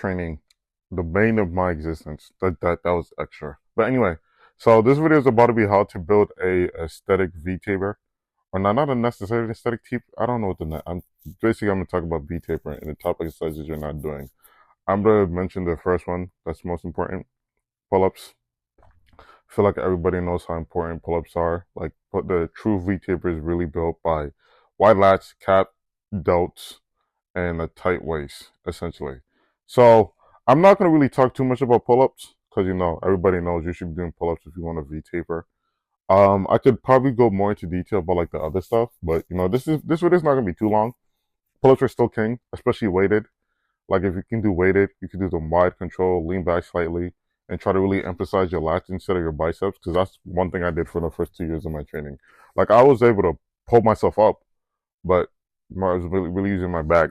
training, the bane of my existence. That was extra. But anyway, so this video is about to be how to build a aesthetic V-taper. Or not a necessarily aesthetic tape. I don't know what I'm gonna talk about V-taper and the top exercises you're not doing. I'm gonna mention the first one that's most important, pull-ups. I feel like everybody knows how important pull-ups are. Like, but the true V-taper is really built by wide lats, cap, delts, and a tight waist, essentially. So I'm not going to really talk too much about pull-ups because everybody knows you should be doing pull-ups if you want to V-taper. I could probably go more into detail about like the other stuff, but this video is not going to be too long. Pull-ups are still king, especially weighted. Like if you can do weighted, you can do the wide control, lean back slightly, and try to really emphasize your lats instead of your biceps, because that's one thing I did for the first 2 years of my training. Like I was able to pull myself up, but I was really using my back.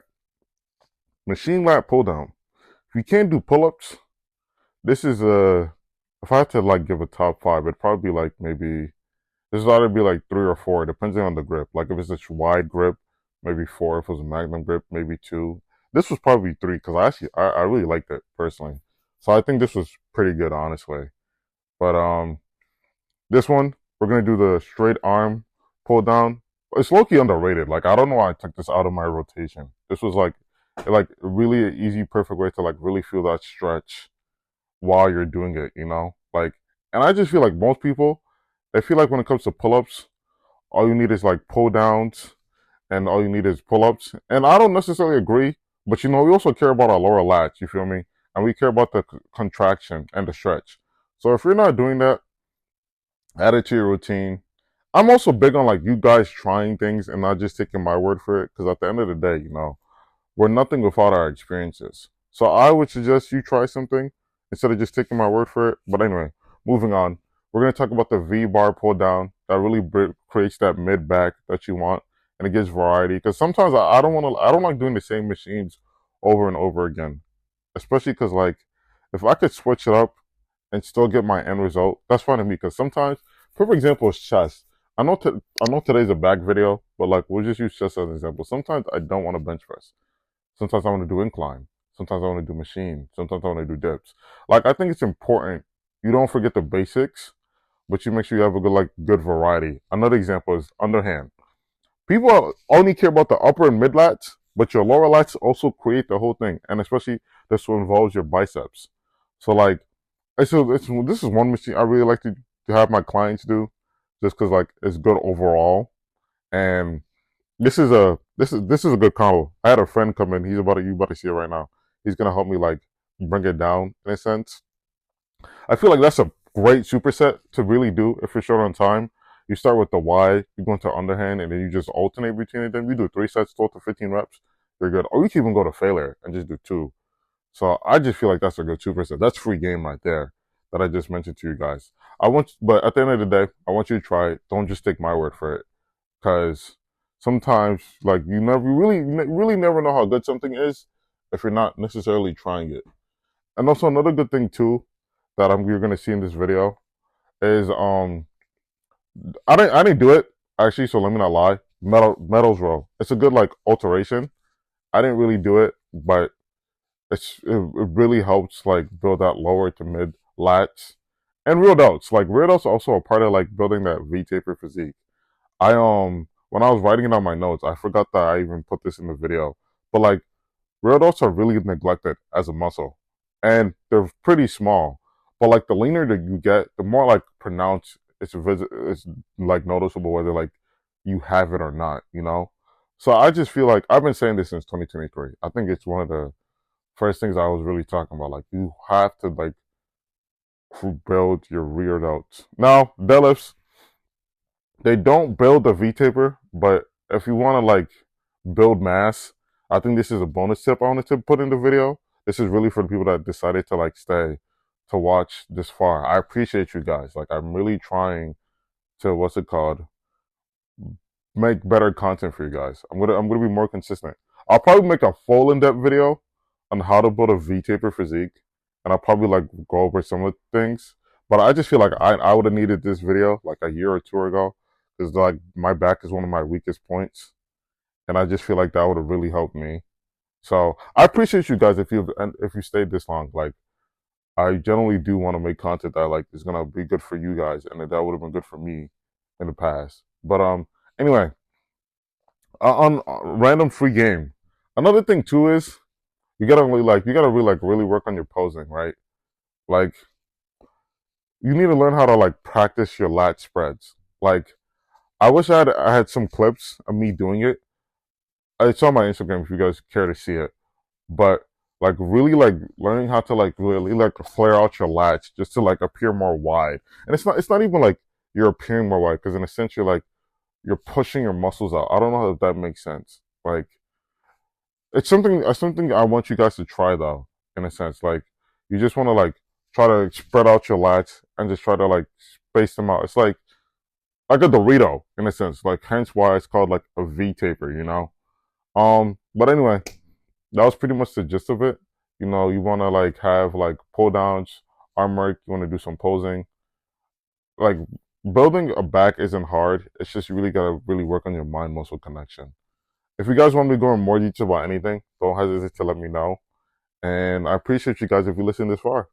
Machine lat pull down. If you can't do pull-ups, this is if I had to like give a top five, it'd probably be like maybe this would either be like 3 or 4, depending on the grip. Like if it's a wide grip, maybe 4. If it was a magnum grip, maybe 2. This was probably 3 because I really liked it personally. So I think this was pretty good, honestly. But this one we're gonna do the straight arm pull down. It's low-key underrated. Like I don't know why I took this out of my rotation. This was like really an easy, perfect way to like really feel that stretch while you're doing it, Like, and I just feel like most people, they feel like when it comes to pull-ups, all you need is like pull downs and all you need is pull-ups. And I don't necessarily agree, but we also care about our lower lats, you feel me? And we care about the contraction and the stretch. So if you're not doing that, add it to your routine. I'm also big on like you guys trying things and not just taking my word for it, because at the end of the day, we're nothing without our experiences. So I would suggest you try something instead of just taking my word for it. But anyway, moving on. We're going to talk about the V-bar pull down that really creates that mid back that you want, and it gives variety. Because sometimes I don't like doing the same machines over and over again. Especially because like if I could switch it up and still get my end result, that's fine to me. Because sometimes, perfect example is chest. I know today's a back video, but like we'll just use chest as an example. Sometimes I don't want to bench press. Sometimes I want to do incline. Sometimes I want to do machine. Sometimes I want to do dips. Like I think it's important you don't forget the basics, but you make sure you have a good variety. Another example is underhand. People only care about the upper and mid lats, but your lower lats also create the whole thing, and especially this one involves your biceps. So like, this is one machine I really like to have my clients do, just because like it's good overall, and this is a good combo. I had a friend come in. You about to see it right now. He's gonna help me like bring it down in a sense. I feel like that's a great superset to really do if you're short on time. You start with the wide, you go into underhand, and then you just alternate between it. Then you do 3 sets, 12 to 15 reps. You're good. Or you can even go to failure and just do 2. So I just feel like that's a good superset. That's free game right there that I just mentioned to you guys. But at the end of the day, I want you to try it. Don't just take my word for it, because sometimes like you really never know how good something is if you're not necessarily trying it. And also another good thing too that you're gonna see in this video is I didn't do it actually, so let me not lie. Medals row. It's a good like alteration. I didn't really do it, but it really helps like build that lower to mid lats and real delts. Like real delts are also a part of like building that V-taper physique. I when I was writing it on my notes, I forgot that I even put this in the video. But like rear delts are really neglected as a muscle, and they're pretty small. But like the leaner that you get, the more like pronounced it's like noticeable whether like you have it or not. So I just feel like I've been saying this since 2023. I think it's one of the first things I was really talking about. Like you have to like build your rear delts. Now deadlifts, they don't build the V-taper, but if you want to like build mass, I think this is a bonus tip I wanted to put in the video. This is really for the people that decided to like stay to watch this far. I appreciate you guys. Like I'm really trying to make better content for you guys. I'm gonna be more consistent. I'll probably make a full in-depth video on how to build a V-taper physique, and I'll probably like go over some of the things. But I just feel like I would have needed this video like a year or 2 ago, because like my back is one of my weakest points, and I just feel like that would have really helped me. So I appreciate you guys if you stayed this long. Like I generally do want to make content that like is gonna be good for you guys, and that would have been good for me in the past. But anyway, on random free game. Another thing too is you gotta really like really work on your posing, right? Like you need to learn how to like practice your lat spreads. Like I had some clips of me doing it. It's on my Instagram if you guys care to see it. But like really like learning how to like really like flare out your lats just to like appear more wide. And it's not even like you're appearing more wide because in a sense you're pushing your muscles out. I don't know if that makes sense. Like it's something I want you guys to try though, in a sense. Like you just want to like try to spread out your lats and just try to like space them out. It's like a Dorito in a sense. Like hence why it's called like a V taper, you know? But anyway, that was pretty much the gist of it. You know, you wanna like have like pull downs, arm work, you wanna do some posing. Like building a back isn't hard. It's just you really gotta really work on your mind muscle connection. If you guys want me to go in more detail about anything, don't hesitate to let me know. And I appreciate you guys if you listen this far.